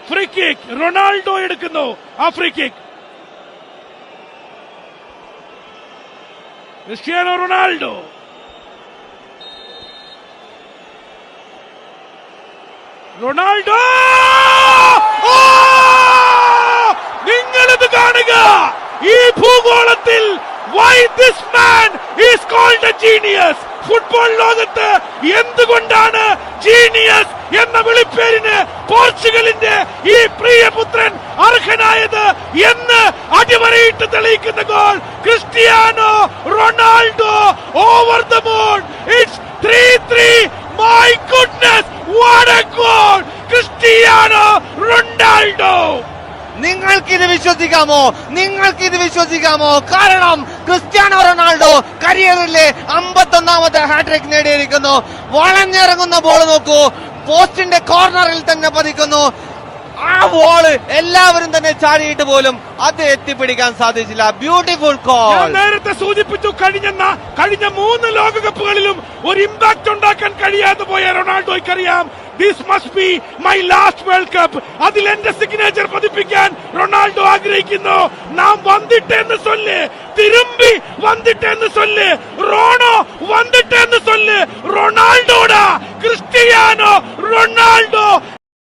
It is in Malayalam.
Free kick. റൊണാൾഡോ എടുക്കുന്നു ആ ഫ്രീ കിക്ക്. ക്രിസ്ത്യാനോ റൊണാൾഡോ നിങ്ങളിത് കാണുക. ഈ ഭൂഗോളത്തിൽ why this man is called a genius. Football ലോകത്ത് എന്തുകൊണ്ടാണ് ജീനിയസ് എന്ന വിളിപ്പേരിന് പോർച്ചുഗലിന്റെ ഈ പ്രിയപുത്രൻ അർഹനായത് എന്ന് അടിവരയിട്ട് തെളിയിക്കുന്ന goal. Cristiano Ronaldo over the moon. It's 3-3. My goodness, what a goal! Cristiano Ronaldo. നിങ്ങൾക്കിത് വിശ്വസിക്കാമോ? കാരണം ക്രിസ്ത്യാനോ റൊണാൾഡോ കരിയറിലെ 51ാമത്തെ ഹാട്രിക് നേടിയിരിക്കുന്നു. വളഞ്ഞിറങ്ങുന്ന ബോൾ നോക്കൂ, പോസ്റ്റിന്റെ കോർണറിൽ തന്നെ പതിക്കുന്നു. ആ ബോള് എല്ലാവരും തന്നെ ചാടിയിട്ട് പോലും അത് എത്തിപ്പിടിക്കാൻ സാധിച്ചില്ല. Beautiful call. ഞാൻ നേരത്തെ സൂചിപ്പിച്ചു, കഴിഞ്ഞ 3 ലോകകപ്പുകളിലും ഒരു ഇമ്പാക്ട് ഉണ്ടാക്കാൻ കഴിയാതെ പോയ റൊണാൾഡോയ്ക്കറിയാം this must be my last world cup. അതിൽ എന്റെ സിഗ്നേച്ചർ പതിപ്പിക്കാൻ റൊണാൾഡോ ആഗ്രഹിക്കുന്നു. നാം വന്നിട്ടെന്ന് സൊല്ല്, തിരുമ്പി വന്നിട്ടെന്ന് സൊല്ല്, റോണോ വന്നിട്ടെന്ന് സൊല്ല്. റൊണാൾഡോടാ ക്രിസ്ത്യാനോ റൊണാൾഡോ